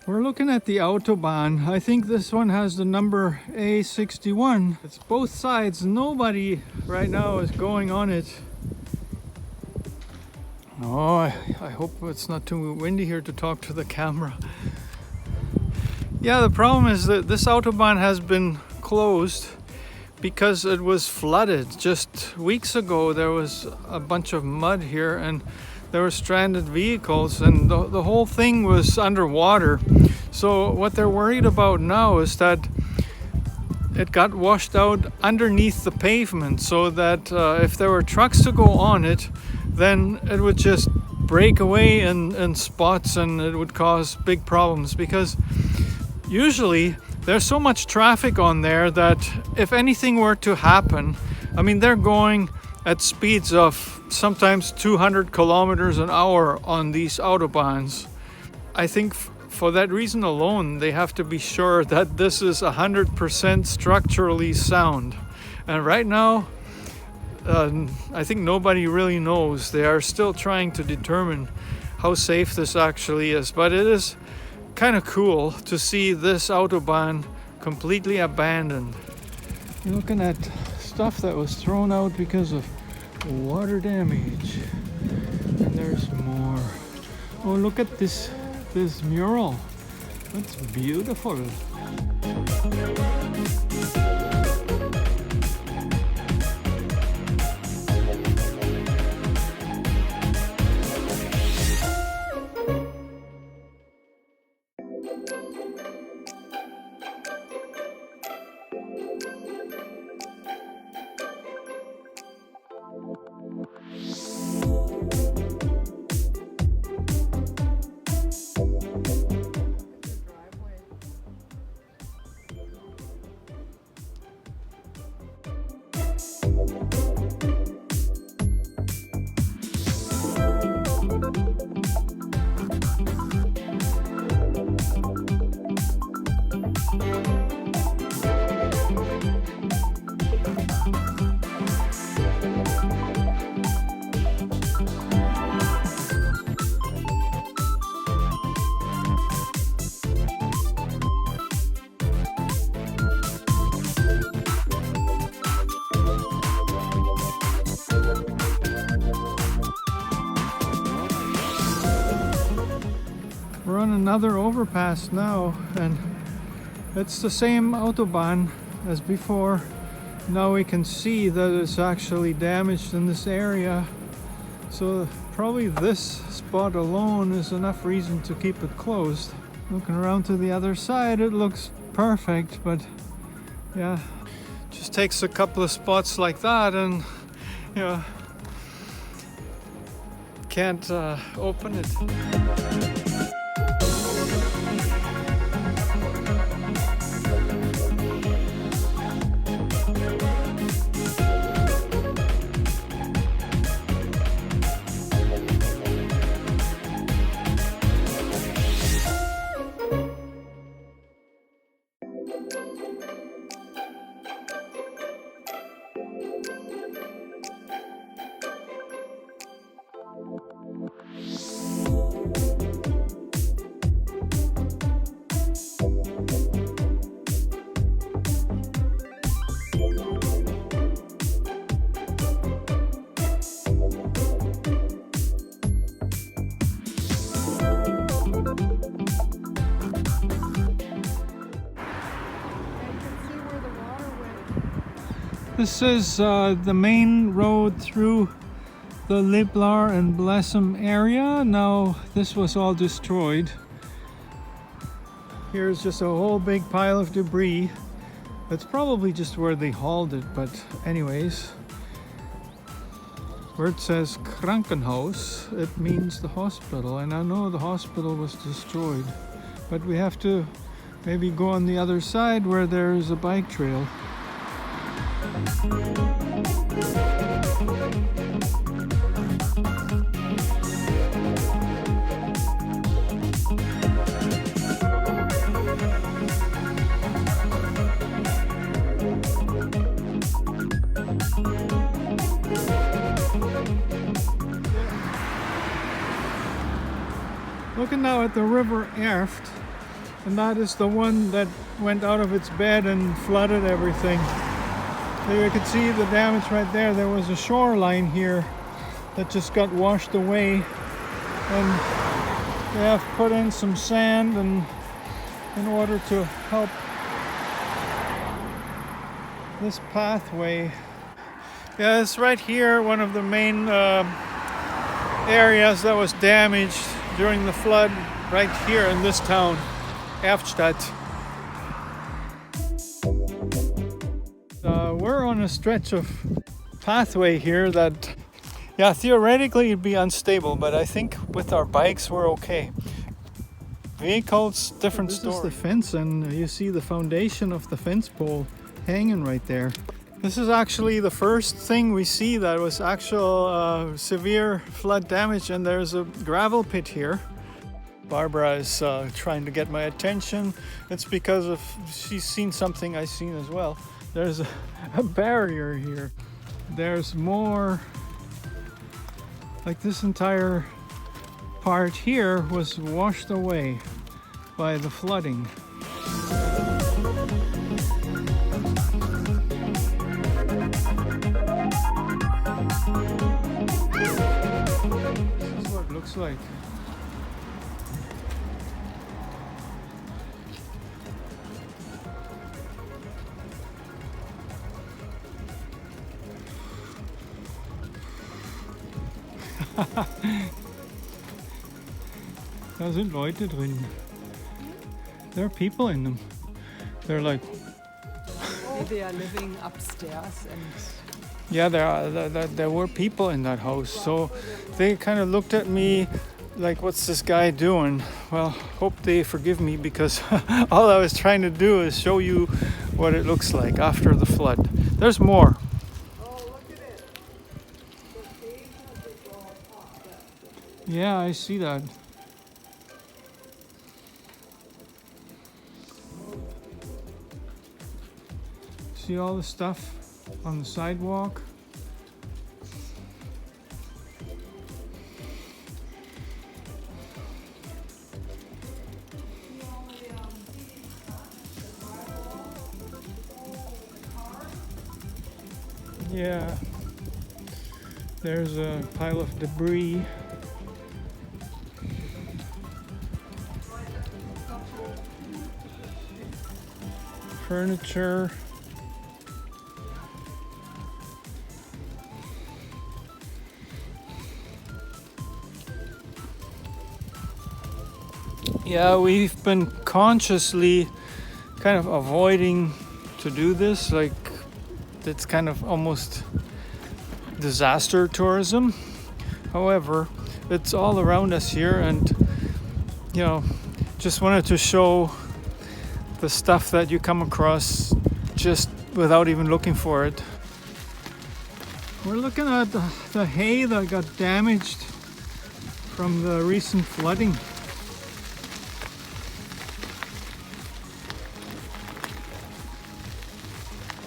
We're looking at the Autobahn. I think this one has the number A61. It's both sides. Nobody right now is going on it. Oh, I hope it's not too windy here to talk to the camera. Yeah, the problem is that this Autobahn has been closed because it was flooded. Just weeks ago there was a bunch of mud here and there were stranded vehicles and the whole thing was underwater. So what they're worried about now is that it got washed out underneath the pavement, so that if there were trucks to go on it, then it would just break away in spots and it would cause big problems, because usually there's so much traffic on there that if anything were to happen, I mean, they're going at speeds of sometimes 200 kilometers an hour on these Autobahns. I think for that reason alone, they have to be sure that this is 100% structurally sound. And right now, I think nobody really knows. They are still trying to determine how safe this actually is. But it is kind of cool to see this Autobahn completely abandoned. You're looking at stuff that was thrown out because of water damage. And there's more. Oh, look at this mural. That's beautiful. We're on another overpass now, and it's the same Autobahn as before. Now we can see that it's actually damaged in this area, so probably this spot alone is enough reason to keep it closed. Looking around to the other side, it looks perfect, but yeah, just takes a couple of spots like that and can't open it. This is the main road through the Liblar and Blessem area. Now this was all destroyed. Here's just a whole big pile of debris. That's probably just where they hauled it, but anyways. Where it says Krankenhaus, it means the hospital, and I know the hospital was destroyed. But we have to maybe go on the other side where there's a bike trail. Looking now at the river Erft, And that is the one that went out of its bed and flooded everything. So you can see the damage right there. There was a shoreline here that just got washed away, and they have put in some sand and in order to help this pathway. Yeah, it's right here, one of the main areas that was damaged during the flood, right here in this town, Erftstadt. We're on a stretch of pathway here that, yeah, theoretically it'd be unstable, but I think with our bikes we're okay. Vehicles, different story. This is the fence, and you see the foundation of the fence pole hanging right there. This is actually the first thing we see that was actual severe flood damage, and there's a gravel pit here. Barbara is trying to get my attention. It's because of she's seen something I've seen as well. There's a barrier here. There's more, like this entire part here was washed away by the flooding. This is what it looks like. Da sind Leute drin. There are people in them. They're like... They are living upstairs and... Yeah, there were people in that house. So they kind of looked at me like, what's this guy doing? Well, hope they forgive me, because all I was trying to do is show you what it looks like after the flood. There's more. Yeah, I see that. See all the stuff on the sidewalk? Yeah. There's a pile of debris. Furniture. Yeah, we've been consciously kind of avoiding to do this. Like, it's kind of almost disaster tourism. However, it's all around us here, and you know, just wanted to show the stuff that you come across just without even looking for it. We're looking at the hay that got damaged from the recent flooding.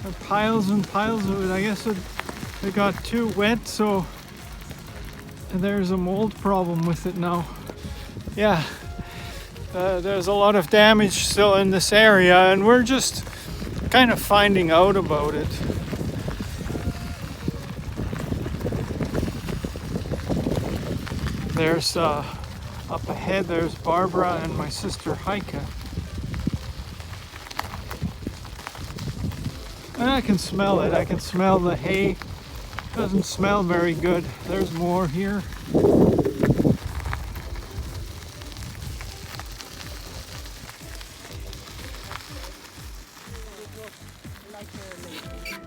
There are piles and piles of it. I guess it got too wet, so there's a mold problem with it now. Yeah. There's a lot of damage still in this area, and we're just kind of finding out about it. There's up ahead, there's Barbara and my sister Heike. And I can smell it. I can smell the hay. Doesn't smell very good. There's more here.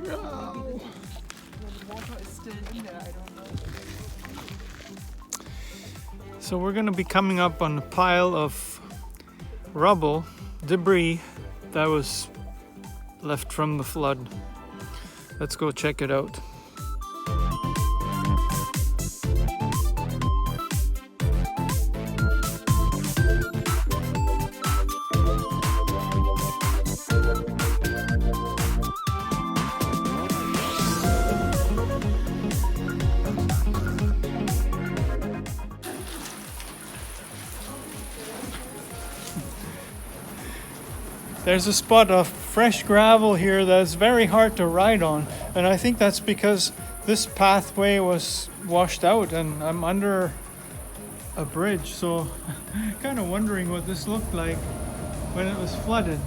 No. The water is still in there, I don't know. So we're going to be coming up on a pile of rubble, debris that was left from the flood. Let's go check it out. There's a spot of fresh gravel here that's very hard to ride on, and I think that's because this pathway was washed out and I'm under a bridge, so kind of wondering what this looked like when it was flooded.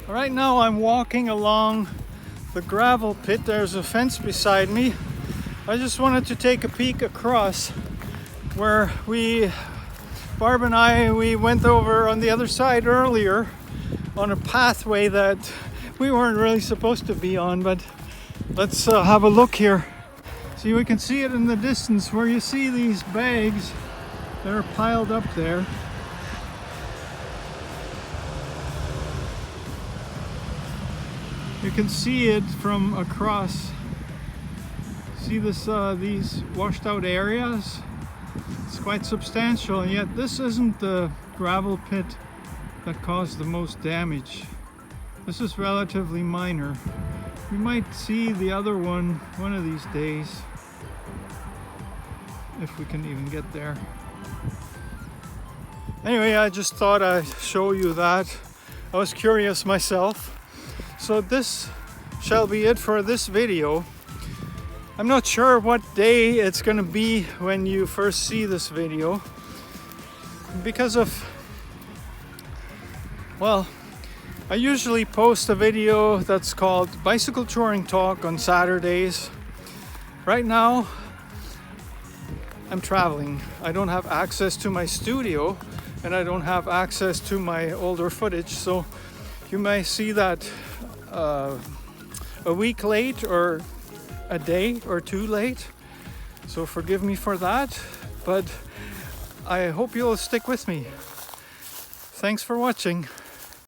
Right now I'm walking along the gravel pit. There's a fence beside me. I just wanted to take a peek across where Barb and we went over on the other side earlier on a pathway that we weren't really supposed to be on, but let's have a look here. See, we can see it in the distance where you see these bags that are piled up there. You can see it from across. See this, these washed out areas? It's quite substantial, and yet this isn't the gravel pit that caused the most damage. This is relatively minor. We might see the other one of these days, if we can even get there. Anyway, I just thought I'd show you that. I was curious myself. So this shall be it for this video. I'm not sure what day it's gonna be when you first see this video, because of, well, I usually post a video that's called Bicycle Touring Talk on Saturdays. Right now, I'm traveling. I don't have access to my studio and I don't have access to my older footage, so you may see that a week late or a day or two late, so forgive me for that, but I hope you'll stick with me. Thanks for watching.